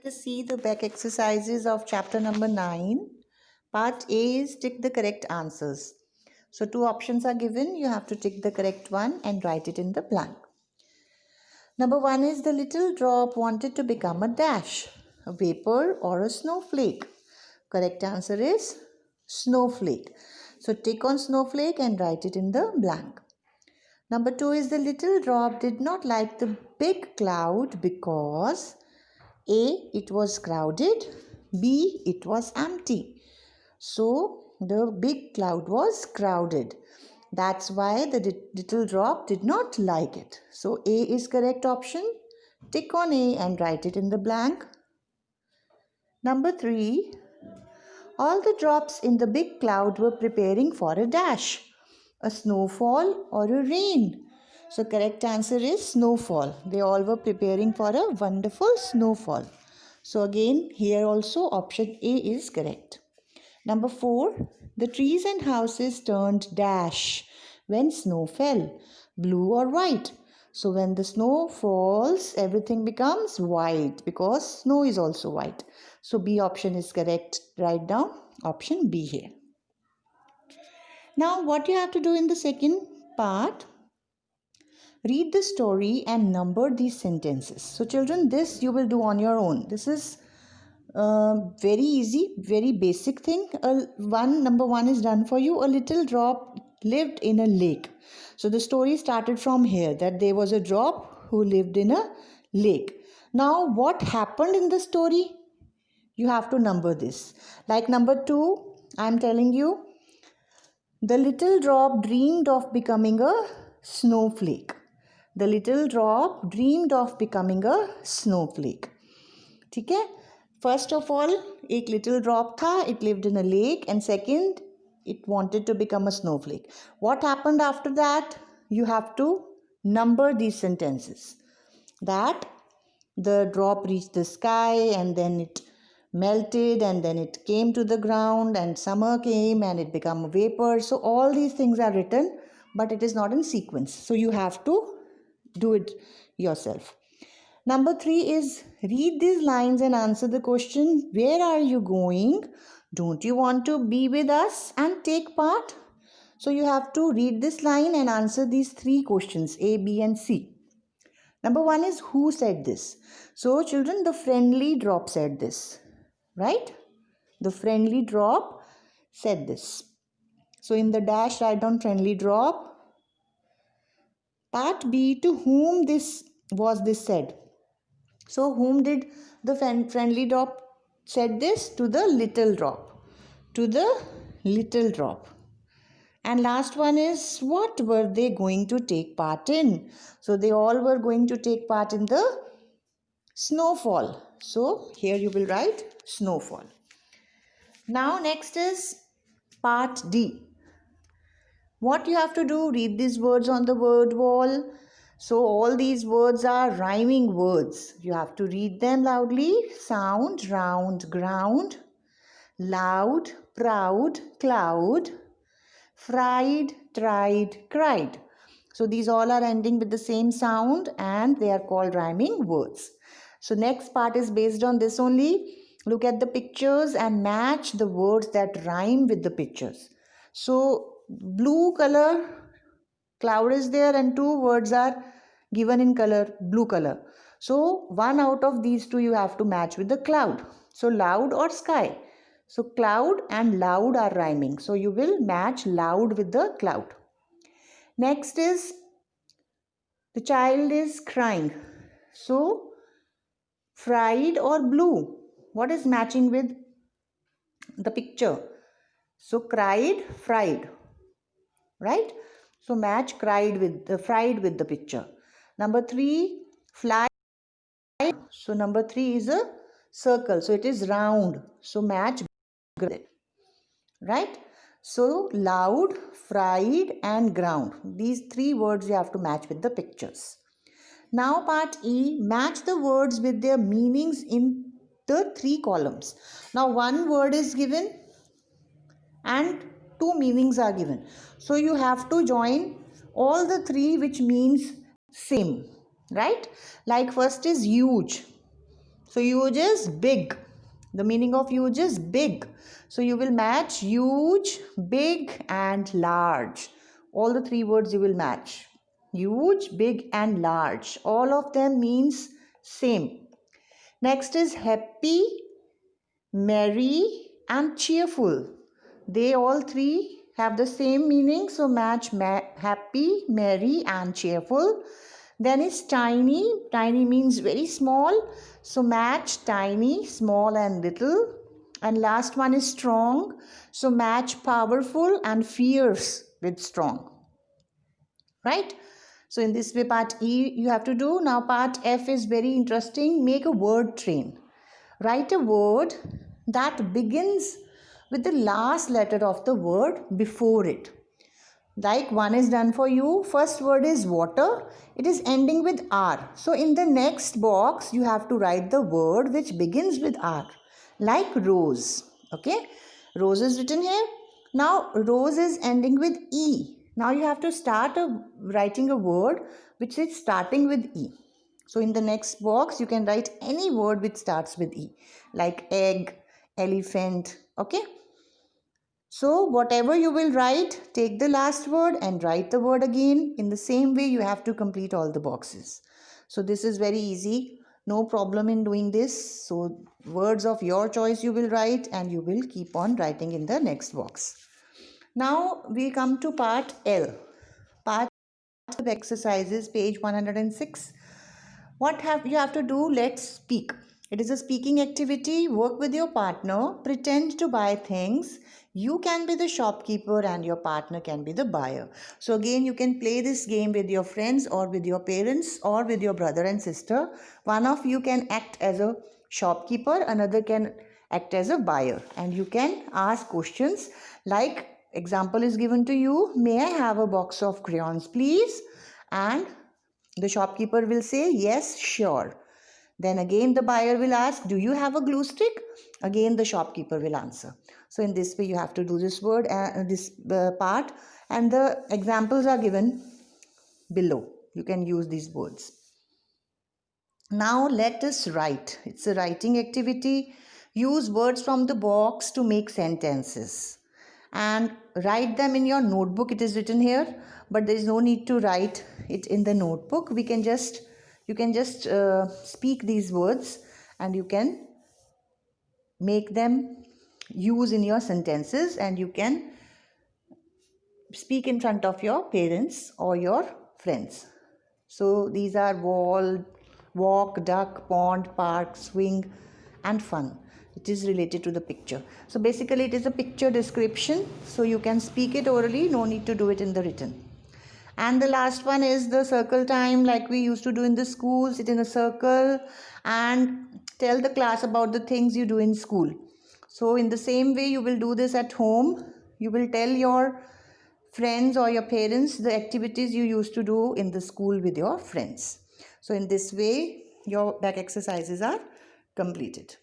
See the back exercises of chapter number 9. Part A is tick the correct answers. So two options are given. You have to tick the correct one and write it in the blank. Number 1 is the little drop wanted to become a dash, a vapor or a snowflake. Correct answer is snowflake. So tick on snowflake and write it in the blank. Number 2 is the little drop did not like the big cloud because A. It was crowded. B. It was empty. So the big cloud was crowded. That's why the little drop did not like it. So A is correct option. Tick on A and write it in the blank. Number 3. All the drops in the big cloud were preparing for a dash, a snowfall or a rain. So correct answer is snowfall. They all were preparing for a wonderful snowfall. So again here also option A is correct. Number 4. The trees and houses turned dash when snow fell, blue or white. So when the snow falls, everything becomes white because snow is also white. So B option is correct. Write down option B here. Now what you have to do in the second part, read the story and number these sentences. So children, this you will do on your own. This is very easy, very basic thing. Number 1 is done for you. A little drop lived in a lake. So the story started from here, that there was a drop who lived in a lake. Now what happened in the story? You have to number this. Like number 2, I am telling you, the little drop dreamed of becoming a snowflake. The little drop dreamed of becoming a snowflake. ठीक है? First of all, एक little drop था, it lived in a lake, and second, it wanted to become a snowflake. What happened after that? You have to number these sentences. That the drop reached the sky and then it melted and then it came to the ground and summer came and it became a vapor. So all these things are written, but it is not in sequence. So you have to do it yourself. Number 3 is read these lines and answer the question, where are you going? Don't you want to be with us and take part? So you have to read this line and answer these 3 questions, A, B and C. Number 1 is who said this? So children, the friendly drop said this, right? The friendly drop said this. So in the dash write down friendly drop. Part B, to whom this said? So whom did the friendly drop said this? To the little drop. To the little drop. And last one is, what were they going to take part in? So they all were going to take part in the snowfall. So here you will write snowfall. Now next is part D. What you have to do, read these words on the word wall. So all these words are rhyming words. You have to read them loudly. Sound, round, ground. Loud, proud, cloud. Fried, tried, cried. So these all are ending with the same sound and they are called rhyming words. So next part is based on this only. Look at the pictures and match the words that rhyme with the pictures. So blue color, cloud is there and 2 words are given in color, blue color. So one out of these 2 you have to match with the cloud. So loud or sky. So cloud and loud are rhyming. So you will match loud with the cloud. Next is the child is crying. So fried or blue. What is matching with the picture? So cried, fried. Right? So match cried with the fried with the picture. Number 3, fly. So number 3 is a circle. So it is round. So match, right? So loud, fried and ground. These 3 words you have to match with the pictures. Now part E, match the words with their meanings in the 3 columns. Now 1 word is given and 2 meanings are given. So you have to join all the 3 which means same, right? Like first is huge. So huge is big. The meaning of huge is big. So you will match huge, big and large. All the three words you will match. Huge, big and large. All of them means same. Next is happy, merry and cheerful. They all three have the same meaning. So match happy, merry and cheerful. Then is tiny. Tiny means very small. So match tiny, small and little. And last one is strong. So match powerful and fierce with strong. Right? So in this way part E you have to do. Now part F is very interesting. Make a word train. Write a word that begins with the last letter of the word before it. Like one is done for you. First word is water. It is ending with R. So in the next box, you have to write the word which begins with R. Like rose. Okay. Rose is written here. Now rose is ending with E. Now you have to start writing a word which is starting with E. So in the next box, you can write any word which starts with E. Like egg, elephant. Okay. So whatever you will write, take the last word and write the word again. In the same way, you have to complete all the boxes. So this is very easy. No problem in doing this. So words of your choice you will write and you will keep on writing in the next box. Now we come to part L. Part of exercises, page 106. What you have to do? Let's speak. It is a speaking activity. Work with your partner. Pretend to buy things. You can be the shopkeeper and your partner can be the buyer. So again, you can play this game with your friends or with your parents or with your brother and sister. One of you can act as a shopkeeper, another can act as a buyer, and you can ask questions like example is given to you. May I have a box of crayons, please? And the shopkeeper will say, yes, sure. Then again the buyer will ask, do you have a glue stick? Again the shopkeeper will answer. So in this way you have to do this word, this part, and the examples are given below. You can use these words. Now let us write. It's a writing activity. Use words from the box to make sentences and write them in your notebook. It is written here, but there is no need to write it in the notebook. You can just speak these words and you can make them use in your sentences, and you can speak in front of your parents or your friends. So these are wall, walk, duck, pond, park, swing and fun. It is related to the picture. So basically it is a picture description. So you can speak it orally, no need to do it in the written. And the last one is the circle time, like we used to do in the school. Sit in a circle and tell the class about the things you do in school. So in the same way you will do this at home. You will tell your friends or your parents the activities you used to do in the school with your friends. So in this way your back exercises are completed.